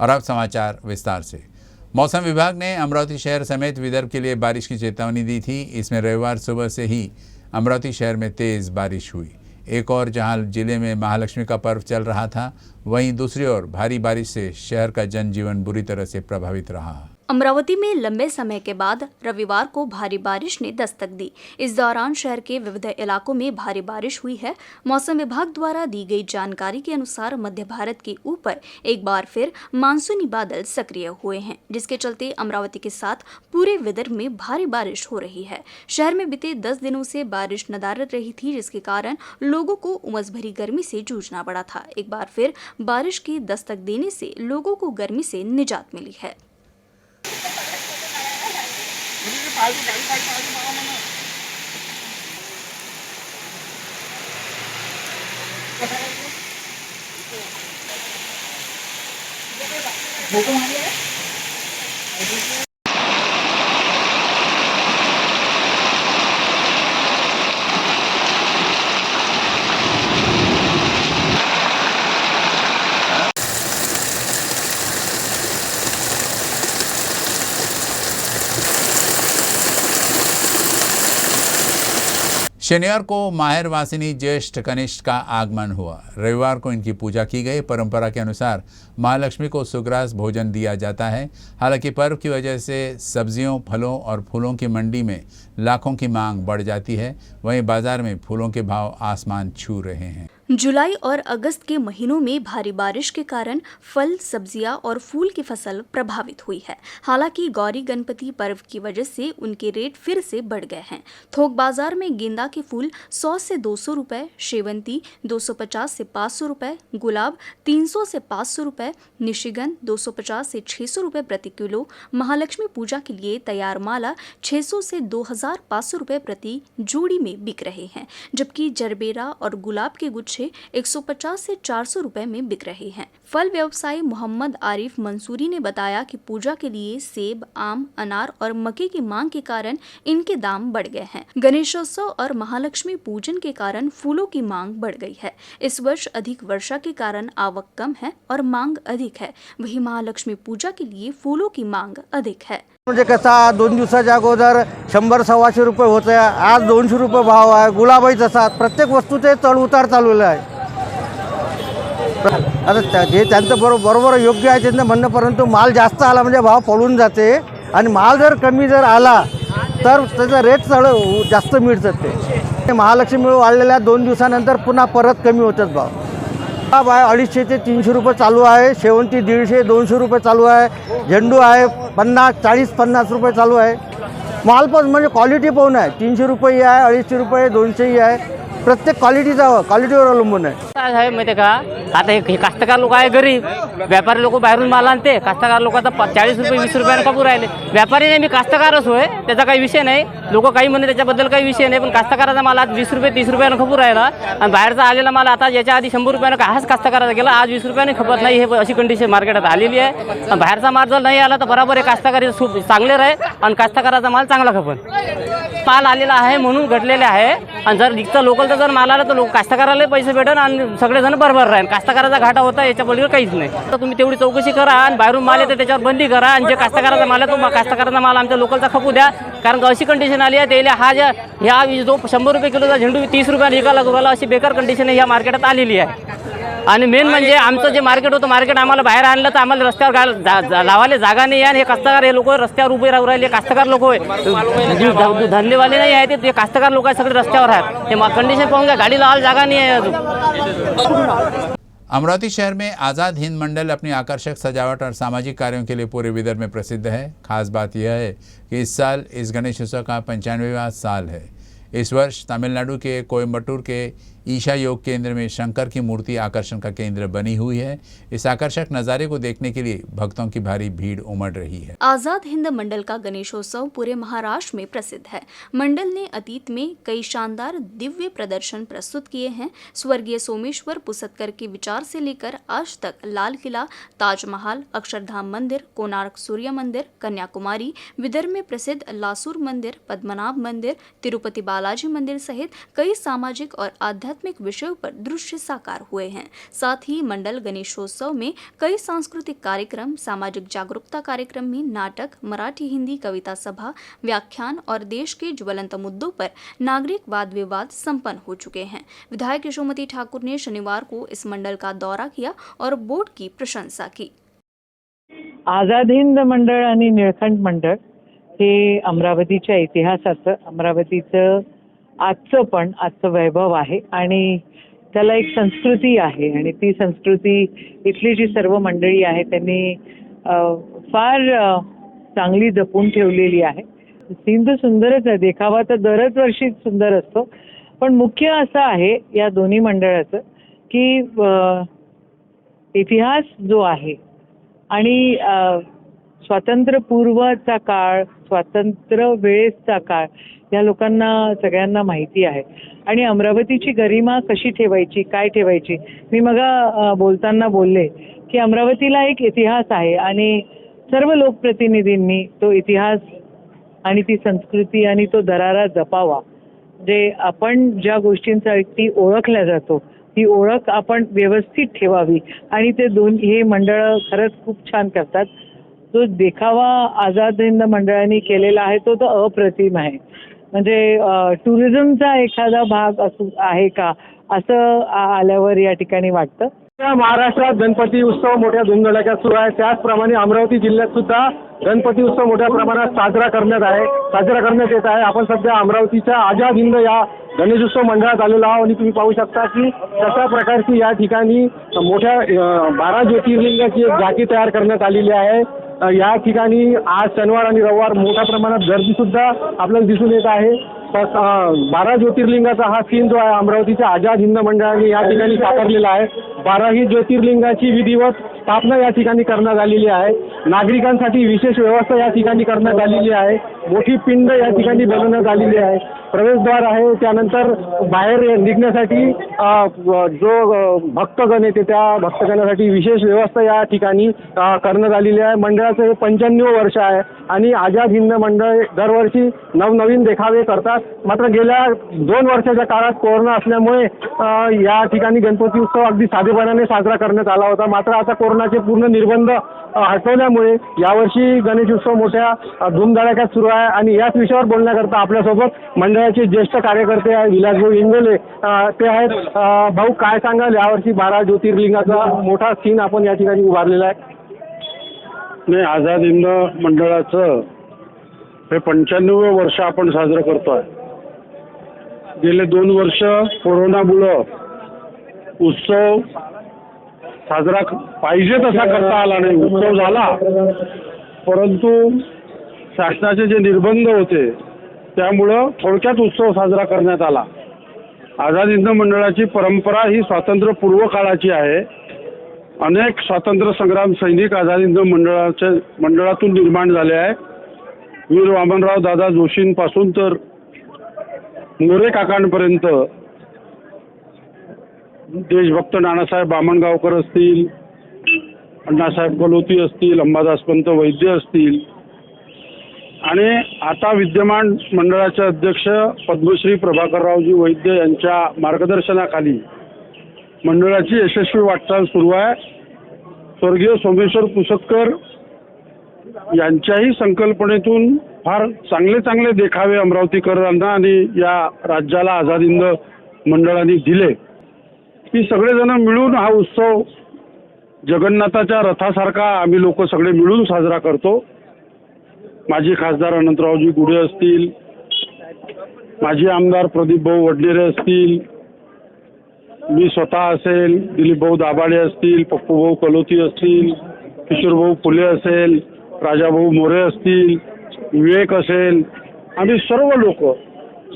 और अब समाचार विस्तार से। मौसम विभाग ने अमरावती शहर समेत विदर्भ के लिए बारिश की चेतावनी दी थी। इसमें रविवार सुबह से ही अमरावती शहर में तेज बारिश हुई। एक और जहां जिले में महालक्ष्मी का पर्व चल रहा था, वहीं दूसरी ओर भारी बारिश से शहर का जनजीवन बुरी तरह से प्रभावित रहा। अमरावती में लंबे समय के बाद रविवार को भारी बारिश ने दस्तक दी। इस दौरान शहर के विविध इलाकों में भारी बारिश हुई है। मौसम विभाग द्वारा दी गई जानकारी के अनुसार मध्य भारत के ऊपर एक बार फिर मानसूनी बादल सक्रिय हुए हैं, जिसके चलते अमरावती के साथ पूरे विदर्भ में भारी बारिश हो रही है। शहर में बीते 10 दिनों से बारिश नदारद रही थी, जिसके कारण लोगों को उमस भरी गर्मी से जूझना पड़ा था। एक बार फिर बारिश की दस्तक देने से लोगों को गर्मी से निजात मिली है। शनिवार को माहिर वासिनी ज्येष्ठ कनिष्ठ का आगमन हुआ। रविवार को इनकी पूजा की गई। परंपरा के अनुसार महालक्ष्मी को सुग्रास भोजन दिया जाता है। हालांकि पर्व की वजह से सब्जियों, फलों और फूलों की मंडी में लाखों की मांग बढ़ जाती है। वहीं बाजार में फूलों के भाव आसमान छू रहे हैं। जुलाई और अगस्त के महीनों में भारी बारिश के कारण फल, सब्जियां और फूल की फसल प्रभावित हुई है। हालांकि गौरी गणपति पर्व की वजह से उनके रेट फिर से बढ़ गए हैं। थोक बाजार में गेंदा के फूल 100 से 200 रुपए, शेवंती 250 से 500 रुपए, गुलाब 300 से 500 रुपए, निशिगंध 250 से 600 रुपए प्रति किलो, महालक्ष्मी पूजा के लिए तैयार माला 600 से 2500 रुपए प्रति जोड़ी में बिक रहे हैं, जबकि जरबेरा और गुलाब के गुच्छे 150 से 400 रुपए में बिक रहे हैं। फल व्यवसायी मोहम्मद आरिफ मंसूरी ने बताया कि पूजा के लिए सेब, आम, अनार और मके की मांग के कारण इनके दाम बढ़ गए हैं। गणेशोत्सव और महालक्ष्मी पूजन के कारण फूलों की मांग बढ़ गई है। इस वर्ष अधिक वर्षा के कारण आवक कम है और मांग अधिक है। वहीं महालक्ष्मी पूजा के लिए फूलों की मांग अधिक है। म्हणजे कसा 2 दिवसाच्या अगोदर 100-125 रुपये होते, आज 200 रुपये भाव आहे। गुलाबही तसा, प्रत्येक वस्तूचे चढ उतार चालवले आहे। आता जे त्यांचं बरोबर योग्य आहे त्यांचं म्हणणं, परंतु माल जास्त आला म्हणजे भाव पडून जाते आणि माल जर कमी जर आला तर त्याचा रेट जास्त मिळतात। ते महालक्ष्मी वाढलेल्या 2 दिवसानंतर पुन्हा परत कमी होतात भाव। गुलाब आहे 250 ते 300 रुपये चालू आहे, शेवंती 150-200 रुपये चालू आहे, झेंडू आहे 40-50 रुपये चालू आहे। माल पण म्हणजे क्वालिटी पाहून आहे, 300 रुपये आहे, 250 रुपये, 200 आहे। प्रत्येक क्वालिटीवर अवलंबून आहे। काय आहे माहिती का, आता हे कास्तकार लोक आहे गरीब, व्यापारी लोक बाहेरून माल आणते। कास्तकार लोक आता 40 रुपये 20 रुपयाने कपू राहिले। व्यापारी नाही, मी कास्तकारच होय, त्याचा काही विषय नाही। लोक काही म्हणते त्याच्याबद्दल काही विषय नाही, पण कास्तकाराचा माल आज 20 रुपये 30 रुपयाने खपू राहिला आणि बाहेरचा आलेला माल आता याच्या आधी 100 रुपयाने हाच कास्तकाराचा गेला, आज 20 रुपयाने खपत नाही। हे अशी कंडिशन मार्केटात आलेली आहे। आणि बाहेरचा माल जर नाही आला तर बरोबर आहे, कास्तकारी चांगले राहे आणि कास्तकाराचा माल चांगला खपन। माल आलेला आहे म्हणून घटलेले आहे आणि जर निघता लोकल तर जर माल आला तर लोक कास्तकाराला पैसे भेटन आणि सगळेजण बरोबर राहील। कास्तकाराचा घाटा होता, याच्या पलीकडे काहीच नाही। तर तुम्ही तेवढी चौकशी करा आणि बाहेरून माल येते त्याच्यावर बंदी करा आणि जे कास्तकाराचा माल आहे तो कास्तकाराचा माल आमच्या लोकलचा खपू द्या। कारण अशी कंडिशन आली आहे त्याला ह्या जो 100 रुपये किलोचा झेंडू 30 रुपयाला विकायला लागला, अशी बेकार कंडिशन ह्या मार्केटात आलेली आहे। आणि मेन म्हणजे आमचं जे मार्केट होतं, मार्केट आम्हाला बाहेर आणलं तर आम्हाला रस्त्यावर लावायला जागा नाही आहे। हे कास्तकार हे लोक रस्त्यावर उभे राहू राहिले, कास्तकार लोक होय, धंदेवाले नाही आहेत, ते कास्तकार लोक सगळे रस्त्यावर आहेत। ते कंडिशन पाहून घ्या, गाडी लावायला जागा नहीं है अजून। अमरावती शहर में आज़ाद हिंद मंडल अपनी आकर्षक सजावट और सामाजिक कार्यों के लिए पूरे विदर्भ में प्रसिद्ध है। खास बात यह है कि इस साल इस गणेश उत्सव का 95वां साल है। इस वर्ष तमिलनाडु के कोयम्बटूर के ईशा योग केंद्र में शंकर की मूर्ति आकर्षण का केंद्र बनी हुई है। इस आकर्षक नज़ारे को देखने के लिए भक्तों की भारी भीड़ उमड़ रही है। आजाद हिंद मंडल का गणेशोत्सव पूरे महाराष्ट्र में प्रसिद्ध है। मंडल ने अतीत में कई शानदार दिव्य प्रदर्शन प्रस्तुत किए हैं। स्वर्गीय सोमेश्वर पुसतकर के विचार से लेकर आज तक लाल किला, ताजमहल, अक्षरधाम मंदिर, कोणार्क सूर्य मंदिर, कन्याकुमारी, विदर्भ में प्रसिद्ध लासूर मंदिर, पद्मनाभ मंदिर, तिरुपति बालाजी मंदिर सहित कई सामाजिक और आध्यात्मिक आध्यात्मिक विषयों पर दृश्य साकार हुए हैं। साथ ही मंडल गणेशोत्सव में कई सांस्कृतिक कार्यक्रम, सामाजिक जागरूकता कार्यक्रम में नाटक, मराठी हिंदी कविता सभा, व्याख्यान और देश के ज्वलंत मुद्दों पर नागरिक वाद विवाद संपन्न हो चुके हैं। विधायक यशोमती ठाकुर ने शनिवार को इस मंडल का दौरा किया और बोर्ड की प्रशंसा की। आझाद हिंद मंडळ आणि निळकंठ मंडळ हे अमरावतीच्या इतिहासाचं, अमरावतीचं आजचं वैभव आहे आणि त्याला एक संस्कृती आहे आणि ती संस्कृती इथली जी सर्व मंडळी आहे त्यांनी फार चांगली जपून ठेवलेली आहे। सीन तर सुंदरच आहे, देखावा तर दरच वर्षी सुंदर असतो, पण मुख्य असं आहे या दोन्ही मंडळाचं की इतिहास जो आहे आणि स्वातंत्र्यपूर्वचा काळ, स्वातंत्र्य वेळेचा काळ या लोकांना सगळ्यांना माहिती आहे आणि अमरावतीची गरिमा कशी ठेवायची, काय ठेवायची। मी मगा बोलताना बोलले की अमरावतीला एक इतिहास आहे आणि सर्व लोकप्रतिनिधींनी तो इतिहास आणि ती संस्कृती आणि तो दरारा जपावा। जे आपण ज्या गोष्टींसाठी ओळखल्या जातो ती ओळख आपण व्यवस्थित ठेवावी आणि ते हे मंडळ खरंच खूप छान करतात। जो देखावा आझाद हिंद मंडळाने केलेला आहे तो अप्रतिम आहे। म्हणजे टुरिझमचा एखादा भाग आहे का असं आल्यावर या ठिकाणी वाटतं। महाराष्ट्रात गणपती उत्सव मोठ्या धुमधडाक्यात सुरू आहे, त्याचप्रमाणे अमरावती जिल्ह्यात सुद्धा गणपती उत्सव मोठ्या प्रमाणात साजरा करण्यात येत आहे। आपण सध्या अमरावतीच्या आझाद हिंद या गणेशोत्सव मंडळात आलेलो आहोत आणि तुम्ही पाहू शकता की कशा प्रकारची या ठिकाणी मोठ्या 12 ज्योतिर्लिंगाची एक झाकी तयार करण्यात आलेली आहे। या ठिकाणी आज शनिवार आणि रविवार मोठ्या प्रमाणात गर्दी सुद्धा आपल्याला दिसून येत आहे। 12 ज्योतिर्लिंगाचा हा सीन जो आहे अमरावतीच्या आझाद हिंद मंडळाने या ठिकाणी साकारलेला आहे। 12ही ज्योतिर्लिंगाची विधिवत स्थापना या ठिकाणी करण्यात आलेली आहे। नागरिकांसाठी विशेष व्यवस्था या ठिकाणी करण्यात आलेली आहे। मोठी पिंड या ठिकाणी बनवण्यात आलेली आहे। प्रवेशद्वार आहे, त्यानंतर बाहेर निघण्यासाठी जो भक्तगण येते त्या भक्तगणासाठी विशेष व्यवस्था या ठिकाणी करण्यात आलेली आहे। मंडळाचं हे 95 वर्ष आहे आणि आझाद हिंद मंडळ दरवर्षी नवनवीन देखावे करतात। मात्र गेल्या 2 वर्षाच्या काळात कोरोना असल्यामुळे या ठिकाणी गणपती उत्सव अगदी साधेपणाने साजरा करण्यात आला होता। मात्र आता कोरोनाचे पूर्ण निर्बंध हटवल्यामुळे यावर्षी गणेश उत्सव मोठ्या धूमधडाक्यात सुरू आहे आणि याच विषयावर बोलण्याकरता आपल्यासोबत मंडळाचे ज्येष्ठ कार्यकर्ते आहे विलासभाऊ इंगोले ते आहेत। भाऊ, काय सांगाल, यावर्षी 12 ज्योतिर्लिंगाचा मोठा सीन आपण या ठिकाणी उभारलेला आहे? नाही, आझाद हिंद मंडळाचं हे 95 वर्ष आपण साजरं करतो आहे। गेले 2 वर्ष कोरोनामुळं उत्सव साजरा पाहिजे तसा करता आला नाही। उत्सव झाला परंतु शासनाचे जे निर्बंध होते त्यामुळं थोडक्यात उत्सव साजरा करण्यात आला। आझाद हिंद मंडळाची परंपरा ही स्वातंत्र्यपूर्व काळाची आहे। अनेक स्वातंत्र्य संग्राम सैनिक आझाद हिंद मंडळातून निर्माण झाले आहे। वीर वामनराव दादा जोशींपासून तर मोरे काकांपर्यंत, देशभक्त नानासाहेब बामणगावकर असतील, अण्णासाहेब गलोती असतील, अंबादासपंत वैद्य असतील आणि आता विद्यमान मंडळाचे अध्यक्ष पद्मश्री प्रभाकररावजी वैद्य यांच्या मार्गदर्शनाखाली मंडळाची यशस्वी वाटचाल सुरू आहे। स्वर्गीय सोमेश्वर पुसतकर यांच्याही संकल्पनेतून फार चांगले देखावे अमरावतीकरांना आणि या राज्याला आझाद हिंद मंडळाने दिले की सगळेजण मिळून हा उत्सव जगन्नाथाच्या रथासारखा आम्ही लोक सगळे मिळून साजरा करतो। माजी खासदार अनंतरावजी गुढे असतील, माजी आमदार प्रदीपभाऊ वडनेरे असतील, मी स्वतः असेल, दिलीपभाऊ दाभाडे असतील, पप्पूभाऊ कलोती असतील, किशोरभाऊ फुले असेल, राजाभाऊ मोरे असतील, विवेक असेल, आम्ही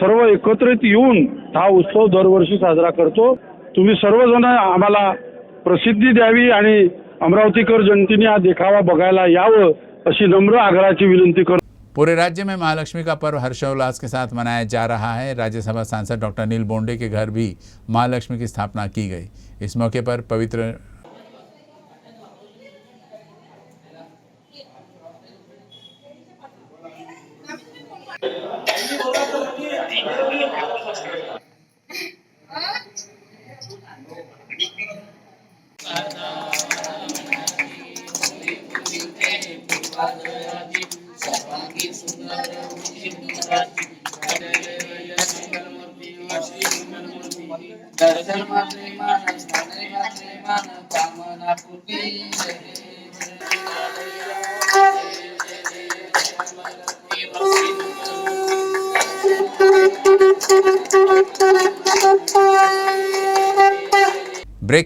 सर्व एकत्रित येऊन हा उत्सव दरवर्षी साजरा करतो। तुम्ही सर्वजण आम्हाला प्रसिद्धी द्यावी आणि अमरावतीकर जनतेने हा देखावा बघायला यावं अशी नम्र आग्रहाची विनंती करतो। पूरे राज्य में महालक्ष्मी का पर्व हर्षोल्लास के साथ मनाया जा रहा है। राज्यसभा सांसद डॉक्टर अनिल बोंडे के घर भी महालक्ष्मी की स्थापना की गई। इस मौके पर पवित्र ब्रेक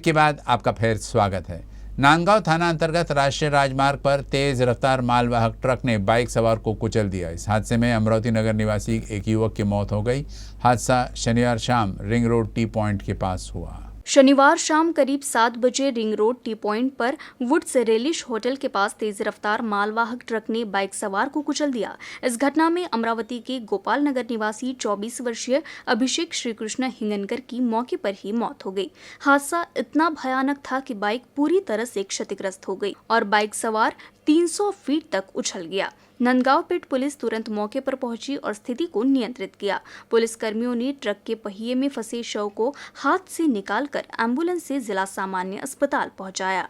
के बाद आपका फिर स्वागत है। नांदगांव थाना अंतर्गत राष्ट्रीय राजमार्ग पर तेज रफ्तार मालवाहक ट्रक ने बाइक सवार को कुचल दिया। इस हादसे में अमरावती नगर निवासी एक युवक की मौत हो गई। हादसा शनिवार शाम रिंग रोड टी पॉइंट के पास हुआ। शनिवार शाम करीब 7 बजे रिंग रोड टी पॉइंट पर वुड्स रेलिश होटल के पास तेज रफ्तार मालवाहक ट्रक ने बाइक सवार को कुचल दिया। इस घटना में अमरावती के गोपाल नगर निवासी 24 वर्षीय अभिषेक श्रीकृष्ण हिंगनकर की मौके पर ही मौत हो गई। हादसा इतना भयानक था कि बाइक पूरी तरह से क्षतिग्रस्त हो गई और बाइक सवार 300 फीट तक उछल गया। नंदगांव पेट पुलिस तुरंत मौके पर पहुंची और स्थिति को नियंत्रित किया। पुलिस कर्मियों ने ट्रक के पहिए में फंसे शव को हाथ से निकालकर एम्बुलेंस से जिला सामान्य अस्पताल पहुंचाया।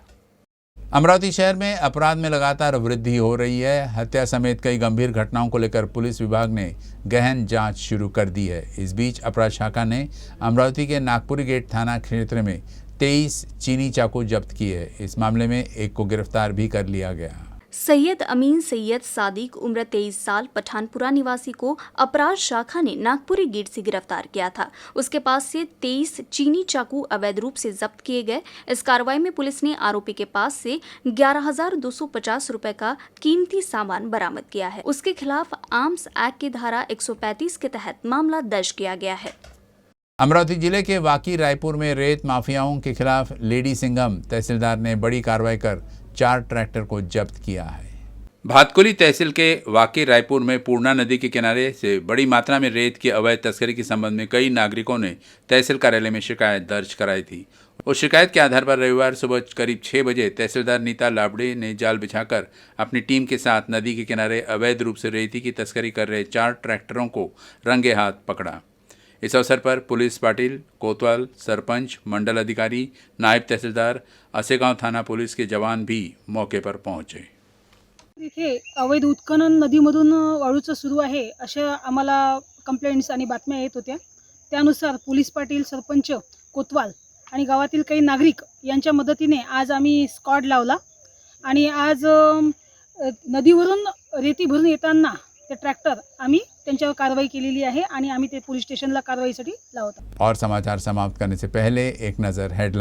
अमरावती शहर में अपराध में लगातार वृद्धि हो रही है। हत्या समेत कई गंभीर घटनाओं को लेकर पुलिस विभाग ने गहन जांच शुरू कर दी है। इस बीच अपराध शाखा ने अमरावती के नागपुरी गेट थाना क्षेत्र में 23 चीनी चाकू जब्त किए हैं। इस मामले में एक को गिरफ्तार भी कर लिया गया। सैयद अमीन सैयद सादिक उम्र 23 साल पठानपुरा निवासी को अपराध शाखा ने नागपुरी गेट से गिरफ्तार किया था। उसके पास से 23 चीनी चाकू अवैध रूप से जब्त किए गए। इस कार्रवाई में पुलिस ने आरोपी के पास से 11,250 रुपए का कीमती सामान बरामद किया है। उसके खिलाफ आर्म्स एक्ट की धारा 135 के तहत मामला दर्ज किया गया है। अमरावती जिले के वाकी रायपुर में रेत माफियाओं के खिलाफ लेडी सिंघम तहसीलदार ने बड़ी कार्रवाई कर 4 ट्रैक्टर को जब्त किया है। भातकुली तहसील के वाकी रायपुर में पूर्णा नदी के किनारे से बड़ी मात्रा में रेत की अवैध तस्करी के संबंध में कई नागरिकों ने तहसील कार्यालय में शिकायत दर्ज कराई थी। उस शिकायत के आधार पर रविवार सुबह करीब 6 बजे तहसीलदार नीता लाबड़े ने जाल बिछाकर अपनी टीम के साथ नदी के किनारे अवैध रूप से रेती की तस्करी कर रहे 4 ट्रैक्टरों को रंगे हाथ पकड़ा। इस अवसर पर पुलिस पाटिल, कोतवाल, सरपंच, मंडल अधिकारी, नायब तहसीलदार, असेगांव थाना पुलिस के जवान भी मौके पर पहुंचे। इथे अवैध उत्खनन नदीमधून वाळूचं सुरू आहे अशा आम्हाला कंप्लेंट्स आणि बातम्या येत होत्या। त्यानुसार पोलीस पाटील, सरपंच, कोतवाल आणि गावातील काही नागरिक यांच्या मदतीने आज आम्ही स्क्वॉड लावला आणि आज नदीवरून रेती भरून येताना ते ट्रॅक्टर आम्ही त्यांच्यावर कारवाई केलेली आहे आणि आम्ही ते पोलीस स्टेशनला कारवाईसाठी लावतो। और समाचार समाप्त करने से पहले एक नज़र हेडलाइन